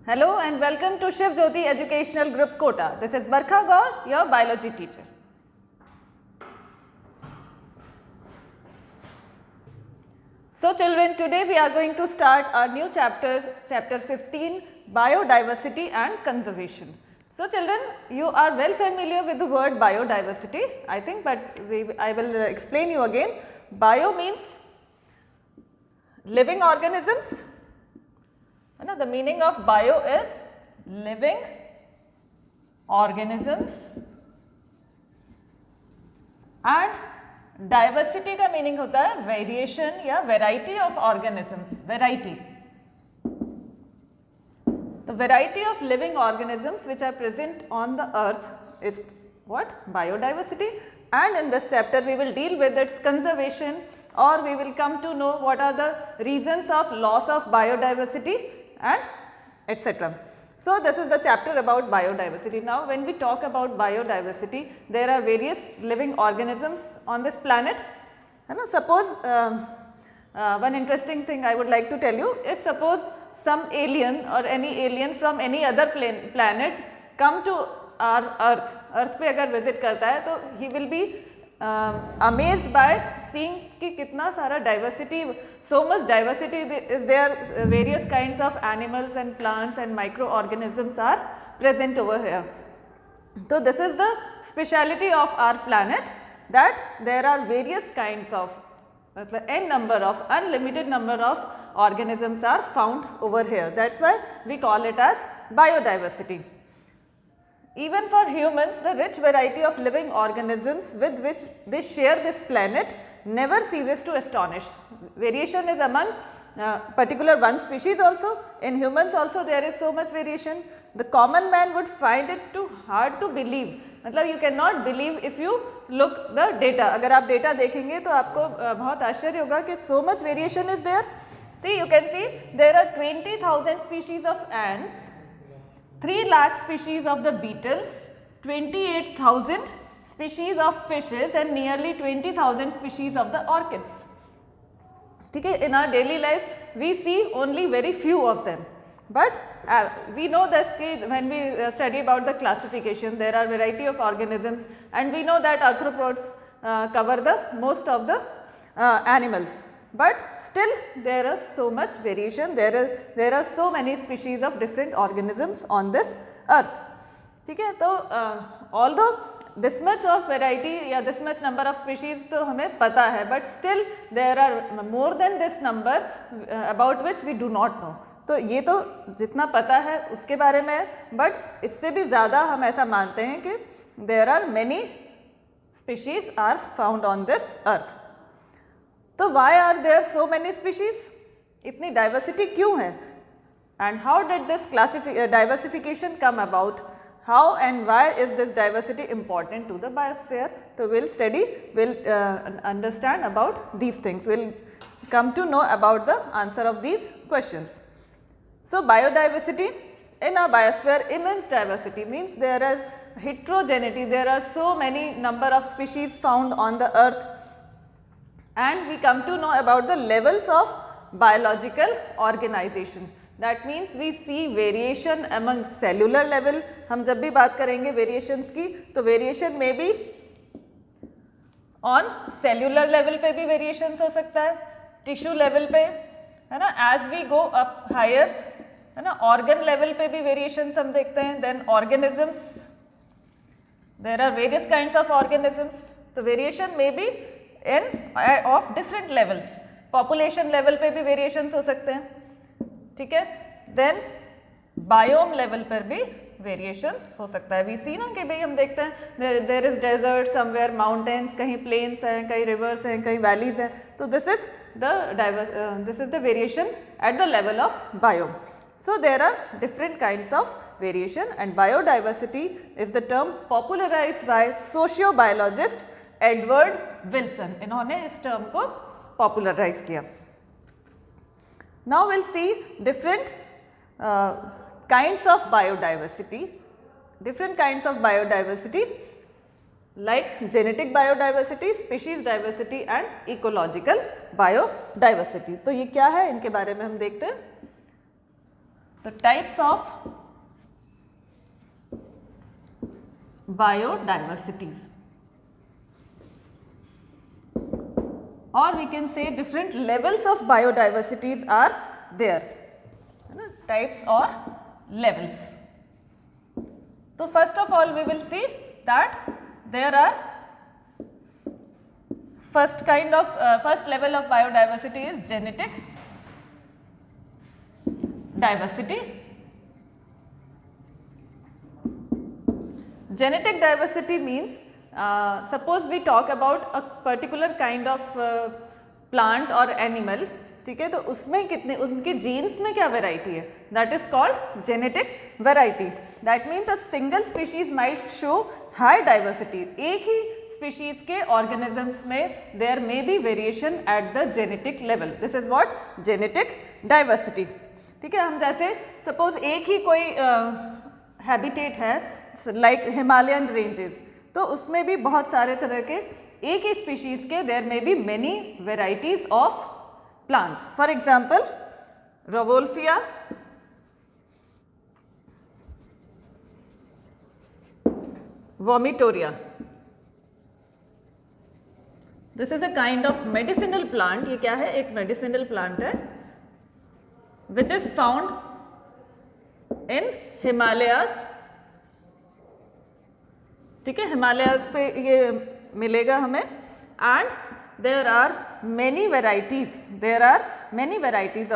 Hello and welcome to Shiv Jyoti Educational Group Kota. This is Barkha Gaur, your biology teacher. So children, today we are going to start our new chapter, chapter 15, biodiversity and conservation. So children, you are well familiar with the word biodiversity, I think, but I will explain you again. Bio means living organisms. The meaning of bio is living organisms, and diversity का meaning होता है variation या variety of organisms, variety. The variety of living organisms which are present on the earth is what? Biodiversity. And in this chapter we will deal with its conservation, or we will come to know what are the reasons of loss of biodiversity and etc. So this is the chapter about biodiversity. Now when we talk about biodiversity, there are various living organisms on this planet. Suppose one interesting thing I would like to tell you, if suppose some alien or any alien from any other planet come to our earth पे अगर visit करता है तो he will be amazed by seeing कि कितना सारा diversity, so much diversity is there, various kinds of animals and plants and microorganisms are present over here. So this is the speciality of our planet, that there are various kinds of n number of, unlimited number of organisms are found over here. That is why we call it as biodiversity. Even for humans, the rich variety of living organisms with which they share this planet never ceases to astonish. Variation is among particular one species also. In humans also there is so much variation. The common man would find it too hard to believe. मतलब you cannot believe if you look the data. अगर आप data देखेंगे तो आपको बहुत आश्चर्य होगा कि so much variation is there. See, you can see there are 20,000 species of ants, 3 lakh species of the beetles, 28,000 species of fishes and nearly 20,000 species of the orchids. Okay, in our daily life we see only very few of them, but we know this when we study about the classification, there are variety of organisms, and we know that arthropods cover the most of the animals. But still there is so much variation, there are so many species of different organisms on this earth. Okay? So although this much of variety या this much number of species तो हमें पता है, but still there are more than this number about which we do not know. तो ये तो जितना पता है उसके बारे में है, but इससे भी ज़्यादा हम ऐसा मानते हैं कि there are many species are found on this earth. तो why are there so many species? इतनी diversity क्यों है? And how did this diversification come about? How and why is this diversity important to the biosphere? So we will study, we will understand about these things, we will come to know about the answer of these questions. So biodiversity, in our biosphere, immense diversity means there are heterogeneity, there are so many number of species found on the earth, and we come to know about the levels of biological organization. That means we see variation among cellular level. हम जब भी बात करेंगे variations की, तो variation may be on cellular level पे भी variations हो सकता है, tissue level पे, है ना, as we go up higher, है ना, organ level पे भी variations हम देखते हैं, then organisms, there are various kinds of organisms, तो variation may be in of different levels, population level पे भी variations हो सकते हैं, ठीक है, then biome level पर भी variations हो सकता है. We see ना कि भाई हम देखते हैं there is desert somewhere, mountains, कहीं plains हैं, कहीं rivers हैं, कहीं valleys हैं, तो this is the variation at the level of biome. So there are different kinds of variation, and biodiversity is the term popularized by sociobiologist Edward Wilson, इन्होंने इस term को पॉपुलराइज किया. Now will see different kinds of biodiversity, different kinds of biodiversity like genetic biodiversity, species diversity and ecological biodiversity. तो ये क्या है, इनके बारे में हम देखते हैं. The types of biodiversities, or we can say different levels of biodiversities are there, types or levels. So first of all we will see that there are first level of biodiversity is genetic diversity. Genetic diversity means suppose we talk about a particular kind of plant or animal, ठीक है, तो उसमें कितने उनके jeans में क्या variety है, that is called genetic variety. That means a single species might show high diversity. एक ही स्पीशीज के ऑर्गेनिजम्स में there may be variation at the genetic level. This is what genetic diversity. ठीक है, हम जैसे सपोज एक ही कोई हैबिटेट है लाइक हिमालयन रेंजेस, तो उसमें भी बहुत सारे तरह के एक ही स्पीशीज के there may be many varieties of plants. For example, Rauwolfia, vomitoria. This is a kind of medicinal plant. ये क्या है, एक medicinal plant है which is found in Himalayas. ठीक है, हिमालयाज पे ये मिलेगा हमें. And there are many varieties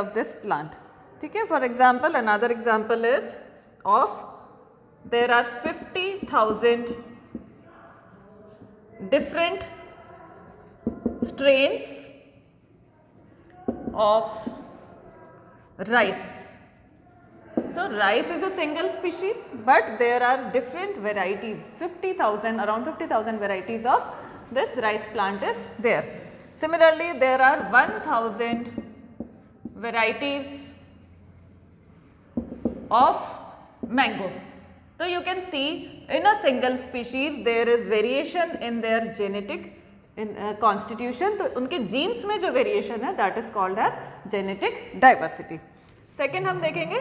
of this plant. ठीक है, for example, another example is of there are 50,000 different strains of rice. So rice is a single species, but there are different varieties, 50,000, around 50,000 varieties of this rice plant is there. Similarly, there are 1,000 varieties of mango. So you can see in a single species there is variation in their genetic constitution. तो उनके genes में जो variation है that is called as genetic diversity. Second हम देखेंगे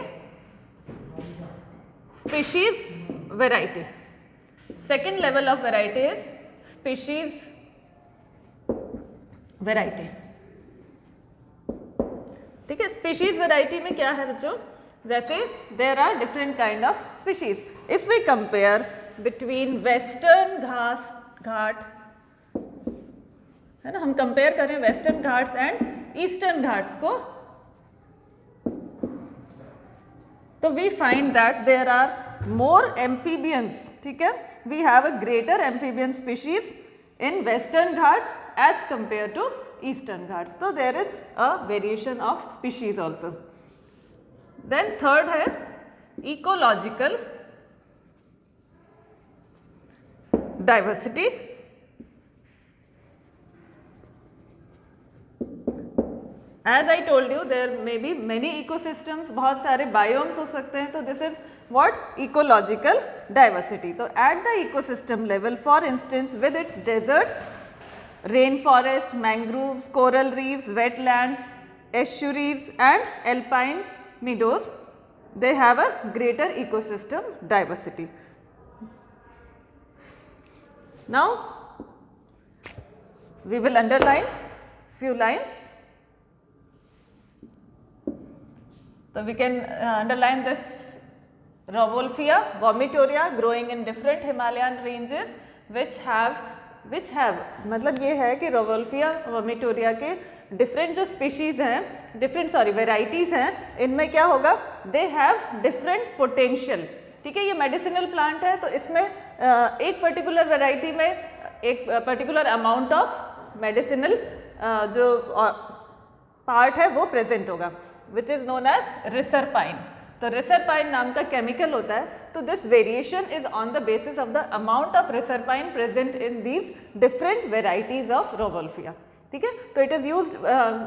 species variety. Second level of variety is species variety. ठीक है, species variety में क्या है बच्चों, जैसे there are different kind of species. If we compare between western घाट, है ना, हम कंपेयर करें western Ghats and eastern Ghats को, तो we find that there are more amphibians. ठीक है, we have a greater amphibian species in western ghats as compared to eastern ghats. So there is a variation of species also. Then third है ecological diversity. As I told you, there may be many ecosystems, बहुत सारे biomes हो सकते हैं, तो this is what ecological diversity. So at the ecosystem level, for instance, with its desert, rainforest, mangroves, coral reefs, wetlands, estuaries and alpine meadows, they have a greater ecosystem diversity. Now we will underline few lines. So we can underline this Rauwolfia, vomitoria growing in different Himalayan ranges which have मतलब ये है कि Rauwolfia, vomitoria के different जो species हैं, varieties हैं, इनमें क्या होगा, they have different potential. ठीक है, ये medicinal plant है, तो इसमें एक particular variety में एक particular amount of medicinal जो part है वो present होगा, which is known as reserpine. तो reserpine नाम का chemical होता है, तो this variation is on the basis of the amount of reserpine present in these different varieties of Rauwolfia. ठीक है, तो it is used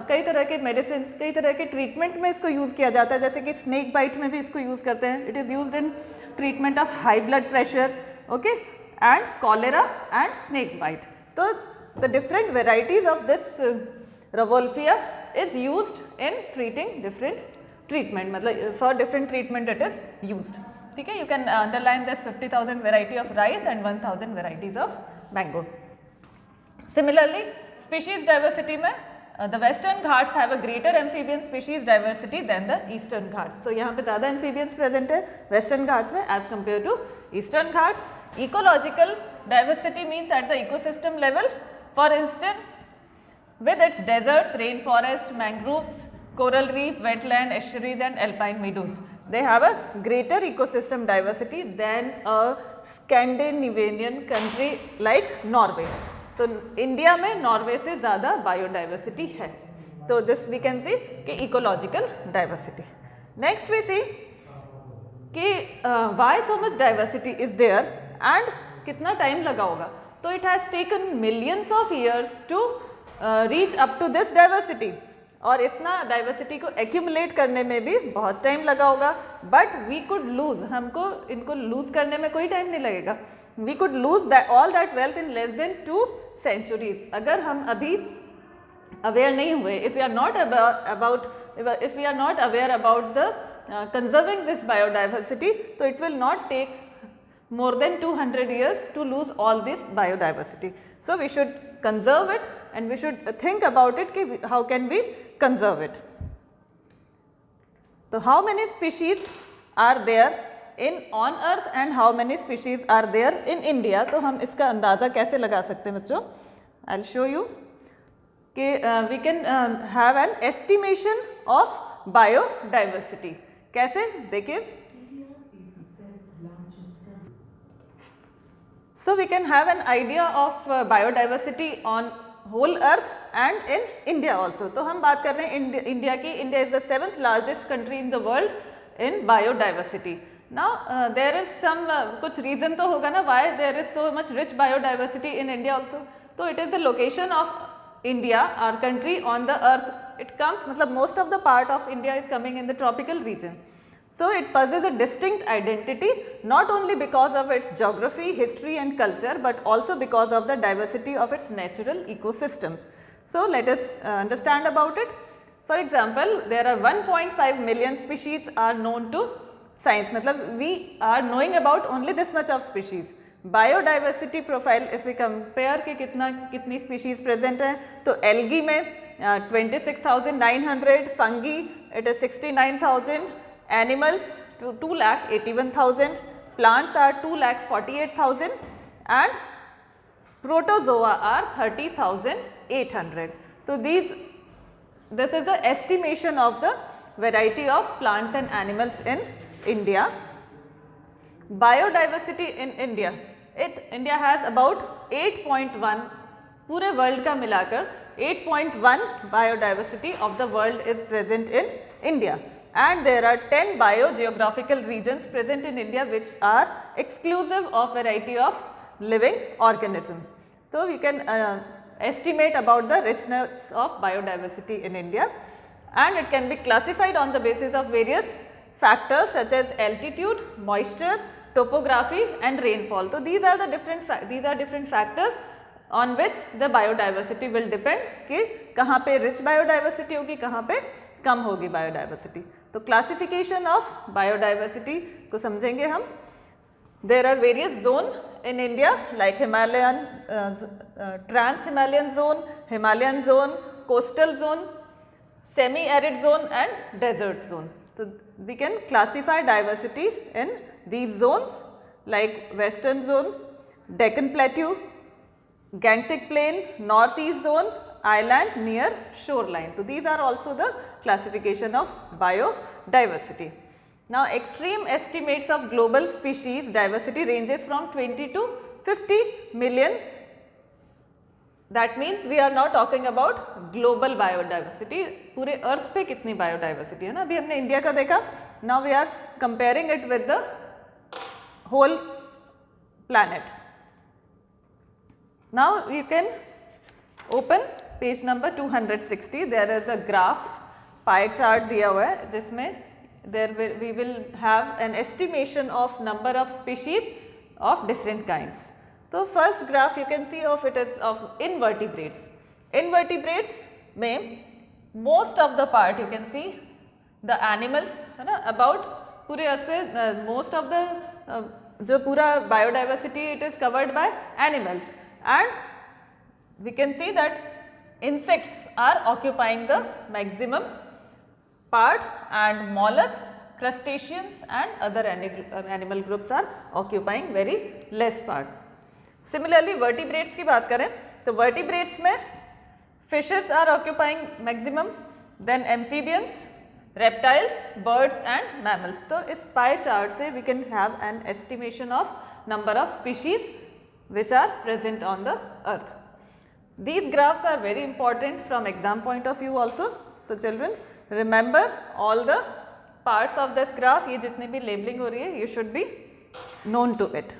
कई तरह के medicines, कई तरह के treatment में इसको use किया जाता है, जैसे कि snake bite में भी इसको use करते हैं. It is used in treatment of high blood pressure, okay, and cholera and snake bite. तो the different varieties of this Rauwolfia is used in treating different treatment, मतलब for different treatment it is used. ठीक है, you can underline this 50,000 variety of rice and 1,000 varieties of mango. Similarly, species diversity में the western Ghats have a greater amphibian species diversity than the eastern Ghats. तो यहाँ पे ज़्यादा amphibians present है western Ghats में as compared to eastern Ghats. Ecological diversity means at the ecosystem level, for instance, with its deserts, rainforest, mangroves, coral reef, wetland, estuaries and alpine meadows. They have a greater ecosystem diversity than a Scandinavian country like Norway. तो India में Norway से ज़्यादा biodiversity है. तो this we can see कि ecological diversity. Next we see कि why so much diversity is there and कितना time लगा होगा. तो it has taken millions of years to reach up to this diversity. और इतना डाइवर्सिटी को एक्यूमुलेट करने में भी बहुत टाइम लगा होगा. बट वी कुड लूज, हमको इनको लूज करने में कोई टाइम नहीं लगेगा. We could lose that all that wealth in less than 2 centuries. अगर हम अभी aware नहीं हुए, if we are not aware about the conserving this biodiversity, so it will not take more than 200 years to lose all this biodiversity. So we should conserve it and we should think about it कि how can we conserve it. So how many species are there in on earth and how many species are there in India? तो हम इसका अंदाज़ा कैसे लगा सकते हैं बच्चों? I'll show you कि we can have an estimation of biodiversity. कैसे? देखिए, so we can have an idea of biodiversity on whole earth and in India also. तो हम बात कर रहे हैं इंडिया की. India is the 7th largest country in the world in biodiversity. Now there is some कुछ reason तो होगा ना why there is so much rich biodiversity in India also. So it is the location of India, our country on the earth. It comes, मतलब most of the part of India is coming in the tropical region. So it possesses a distinct identity not only because of its geography, history and culture, but also because of the diversity of its natural ecosystems. So let us understand about it. For example, there are 1.5 million species are known to science, मतलब we are knowing about only this much of species. Biodiversity profile if we compare कि कितनी species present है, तो algae में 26,900, fungi it is 69,000, animals to 2,81,000, plants are 2,48,000 and protozoa are 30,800. So this is the estimation of the variety of plants and animals in India. Biodiversity in India, India has about 8.1, पूरे world का मिलाकर 8.1 biodiversity of the world is present in India. And there are 10 biogeographical regions present in India which are exclusive of variety of living organism. So we can estimate about the richness of biodiversity in India, and it can be classified on the basis of various factors such as altitude, moisture, topography and rainfall. So these are the different factors on which the biodiversity will depend कि कहाँ पे rich biodiversity होगी, कहाँ पे कम होगी biodiversity. तो classification of biodiversity को समझेंगे हम. There are various zones in India like Himalayan, trans-Himalayan zone, Himalayan zone, coastal zone, semi-arid zone and desert zone. So we can classify diversity in these zones like western zone, Deccan Plateau, Gangetic Plain, northeast zone, island near shoreline. So these are also the classification of biodiversity. Now extreme estimates of global species diversity ranges from 20 to 50 million. That means we are not talking about global biodiversity. पूरे अर्थ पे कितनी biodiversity है ना, अभी हमने India का देखा. Now we are comparing it with the whole planet. Now you can open page number 260. There is a graph pie chart दिया हुआ है जिसमें we will have an estimation of number of species of different kinds. So first graph you can see of it is of invertebrates. Invertebrates में most of the part you can see the animals है ना, about पूरे अर्थ पे most of the जो पूरा biodiversity it is covered by animals and we can see that insects are occupying the maximum part and mollusks, crustaceans and other animal groups are occupying very less part. Similarly vertebrates की बात करें तो vertebrates में fishes are occupying maximum, then amphibians, reptiles, birds and mammals. तो इस pie chart से we can have an estimation of number of species which are present on the earth. These graphs are very important from exam point of view also. So children remember all the parts of this graph, ये जितने भी labeling हो रही है you should be known to it.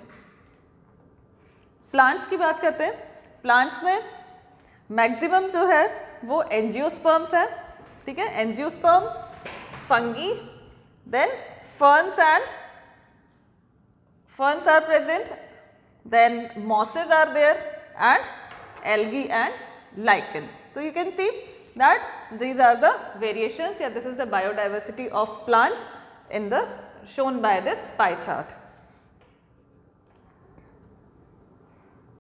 Plants की बात करते हैं. Plants में maximum जो है वो angiosperms है, ठीक है, angiosperms, fungi, then ferns are present, then mosses are there and algae and lichens. So you can see that these are the variations, this is the biodiversity of plants in the shown by this pie chart.